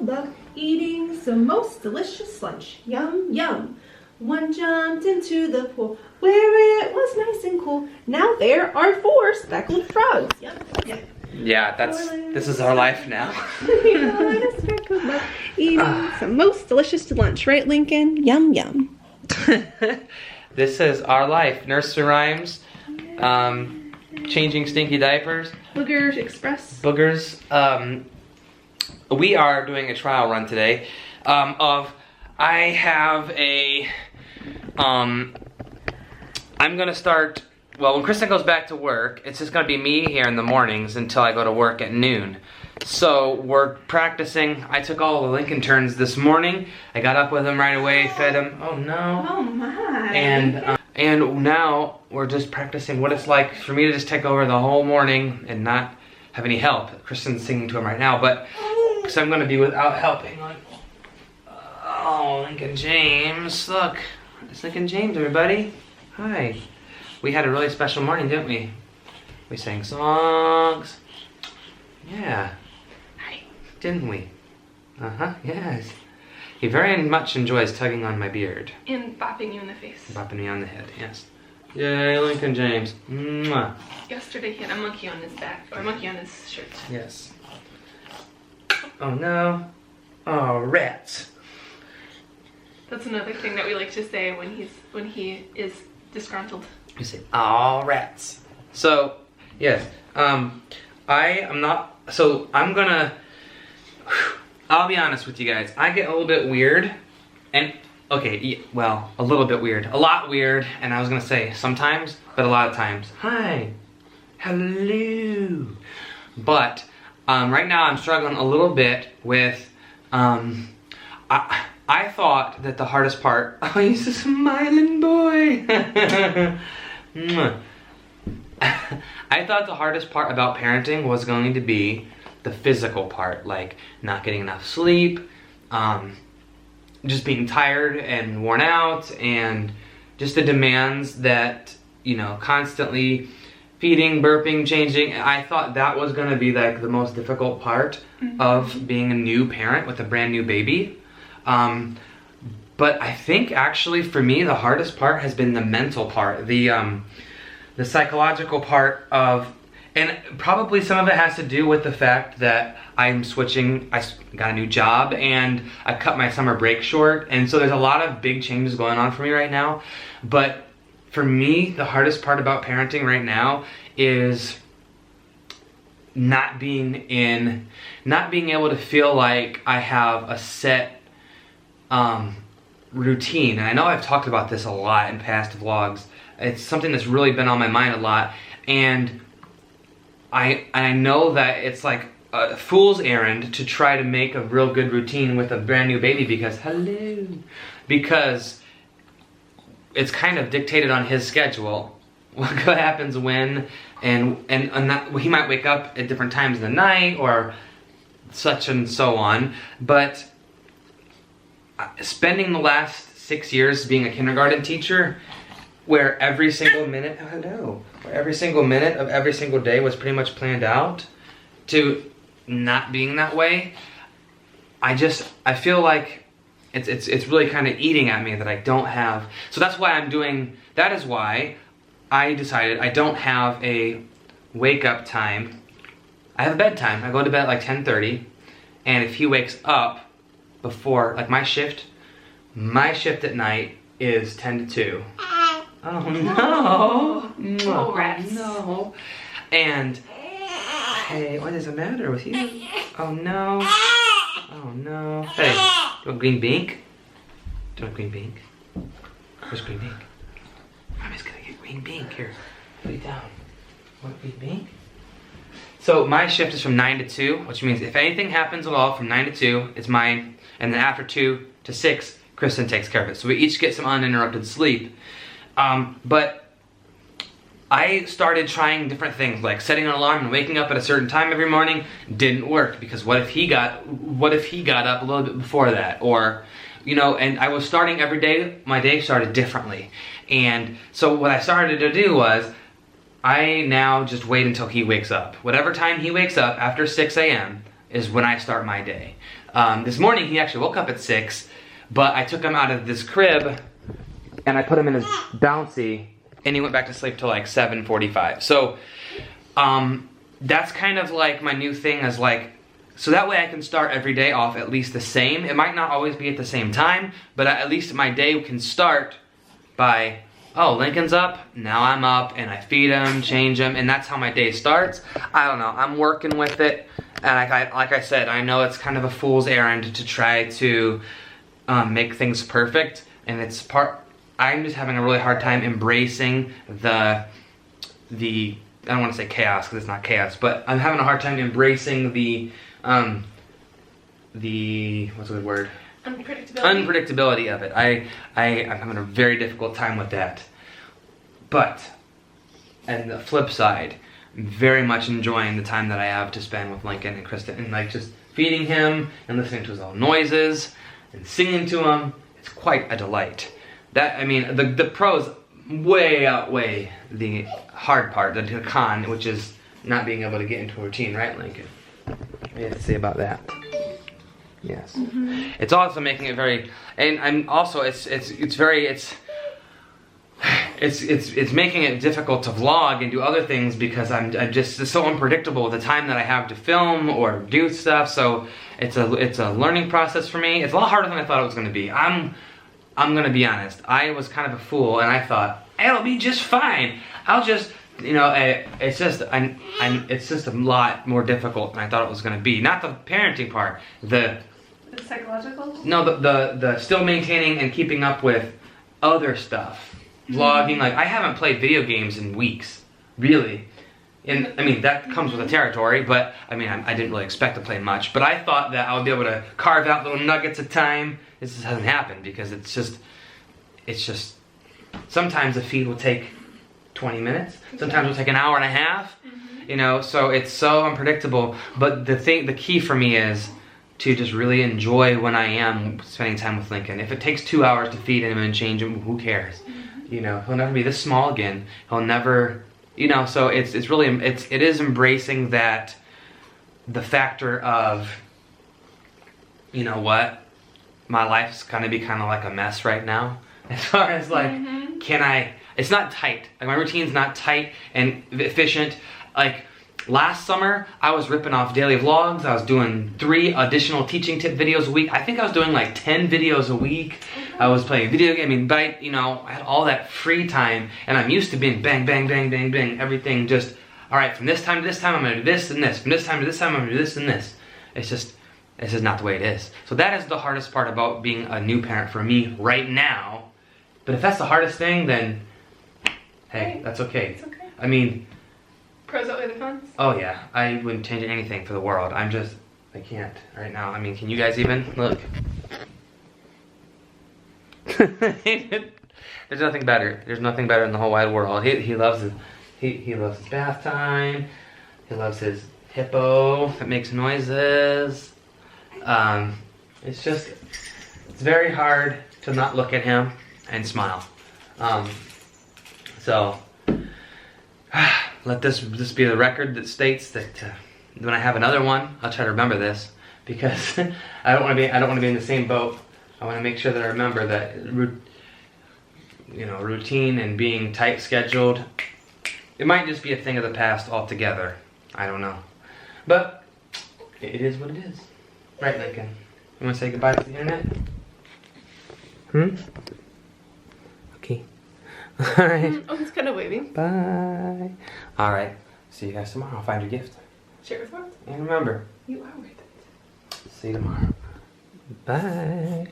curled up, eating some most delicious lunch. Yum, yum. One jumped into the pool where it was nice and cool. Now there are 4 speckled frogs. Yum, yum. Yeah, this is our life now. Eating some most delicious lunch, right, Lincoln? Yum, yum. This is our life. Nursery rhymes, changing stinky diapers. Boogers Express. Boogers. We are doing a trial run today I have a, I'm gonna start, well, when Kristen goes back to work, it's just gonna be me here in the mornings until I go to work at noon. So we're practicing. I took all the Lincoln turns this morning. I got up with him right away, fed him. Oh no. Oh my. And now we're just practicing what it's like for me to just take over the whole morning and not have any help. Kristen's singing to him right now, but because I'm gonna be without helping. Oh, Lincoln James, look. It's Lincoln James, everybody. Hi. We had a really special morning, didn't we? We sang songs. Yeah. Hi. Didn't we? Uh-huh, yes. He very much enjoys tugging on my beard. And bopping you in the face. Bopping me on the head, yes. Yay, Lincoln James. Mwah. Yesterday he had a monkey on his back, or a monkey on his shirt. Yes. Oh no. Oh, rats. That's another thing that we like to say when he is disgruntled. You say, "Aw, rats." So, yes, I'm gonna, I'll be honest with you guys. I get a little bit weird, and okay, well, a little bit weird, a lot weird, and I was gonna say sometimes, but a lot of times. Hi, hello. But right now I'm struggling a little bit with, I thought that the hardest part, oh, he's a smiling boy. I thought the hardest part about parenting was going to be the physical part, like not getting enough sleep, just being tired and worn out, and just the demands that, you know, constantly feeding, burping, changing. I thought that was going to be like the most difficult part of being a new parent with a brand new baby. But I think actually for me the hardest part has been the mental part, the psychological part of, and probably some of it has to do with the fact that I'm switching, I got a new job and I cut my summer break short, and so there's a lot of big changes going on for me right now. But for me, the hardest part about parenting right now is not being able to feel like I have a set routine. And I know I've talked about this a lot in past vlogs. It's something that's really been on my mind a lot, and I know that it's like a fool's errand to try to make a real good routine with a brand new baby because it's kind of dictated on his schedule what happens when, and that, he might wake up at different times in the night or such and so on. But spending the last 6 years being a kindergarten teacher, where every single minute, where every single minute of every single day was pretty much planned out, to not being that way, I feel like it's really kind of eating at me that I don't have. So that's why that is why I decided I don't have a wake up time. I have a bedtime. I go to bed at like 10:30, and if he wakes up before, like my shift at night is 10 to 2. Oh no. Oh, rats. No. And hey, what is the matter with you? Oh no. Oh no. Hey, do you want green beak? Do you want green beak? Where's green beak? Mommy's gonna get green beak. Here, put it down. Want green beak? So my shift is from 9 to 2, which means if anything happens at all from 9 to 2, it's mine. And then after 2 to 6, Kristen takes care of it. So we each get some uninterrupted sleep. But I started trying different things, like setting an alarm and waking up at a certain time every morning. Didn't work, because what if he got up a little bit before that? Or, you know, and I was starting every day, my day started differently. And so what I started to do was, I now just wait until he wakes up. Whatever time he wakes up after 6 a.m., is when I start my day. This morning he actually woke up at 6, but I took him out of this crib and I put him in his bouncy and he went back to sleep till like 7:45. So that's kind of like my new thing, is like, so that way I can start every day off at least the same. It might not always be at the same time, but at least my day can start by, oh, Lincoln's up, now I'm up, and I feed him, change him, and that's how my day starts. I don't know, I'm working with it, and like I said, I know it's kind of a fool's errand to try to make things perfect, and I'm just having a really hard time embracing the I don't want to say chaos, because it's not chaos, but I'm having a hard time embracing the what's the good word? Unpredictability of it. I'm having a very difficult time with that. But, and the flip side, I'm very much enjoying the time that I have to spend with Lincoln and Krista, and like just feeding him and listening to his own noises and singing to him. It's quite a delight. That, I mean, the pros way outweigh the hard part, the con, which is not being able to get into a routine, right, Lincoln? What do you have to say about that? Yes. Mm-hmm. It's also making it very, and I'm also it's making it difficult to vlog and do other things because I'm just so unpredictable with the time that I have to film or do stuff. So it's a learning process for me. It's a lot harder than I thought it was going to be. I'm gonna be honest. I was kind of a fool, and I thought it'll be just fine. I'll just, you know, it's just a lot more difficult than I thought it was gonna be. Not the parenting part, the psychological. No, the still maintaining and keeping up with other stuff, vlogging. Like I haven't played video games in weeks, really. And I mean that comes with the territory, but I mean I didn't really expect to play much. But I thought that I would be able to carve out little nuggets of time. This just hasn't happened because it's just sometimes the feed will take 20 minutes, sometimes it'll take an hour and a half, you know, so it's so unpredictable. But the key for me is to just really enjoy when I am spending time with Lincoln. If it takes 2 hours to feed him and change him, who cares? You know, he'll never be this small again. He'll never, you know, so it is embracing that, the factor of, you know what, my life's gonna be kind of like a mess right now. As far as like, it's not tight. Like my routine's not tight and efficient. Like last summer, I was ripping off daily vlogs. I was doing 3 additional teaching tip videos a week. I think I was doing like 10 videos a week. I was playing video game. I mean, but you know, I had all that free time, and I'm used to being bang, bang, bang, bang, bang. Everything just, all right, from this time to this time, I'm gonna do this and this. From this time to this time, I'm gonna do this and this. It's just not the way it is. So that is the hardest part about being a new parent for me right now. But if that's the hardest thing, then hey, that's okay. It's okay. I mean, pros outweigh the cons? Oh yeah, I wouldn't change anything for the world. I can't right now. I mean, can you guys even? Look. There's nothing better. There's nothing better in the whole wide world. He loves it. He loves his bath time. He loves his hippo that makes noises. It's very hard to not look at him and smile. So let this be the record that states that when I have another one, I'll try to remember this, because I don't want to be in the same boat. I want to make sure that I remember that, you know, routine and being tight scheduled, it might just be a thing of the past altogether. I don't know, but it is what it is, right, Lincoln? You want to say goodbye to the internet? Okay. All right. Oh, he's kind of waving. Bye. All right. See you guys tomorrow. I'll find your gift. Share with us. And remember, you are worth it. see you tomorrow. Bye.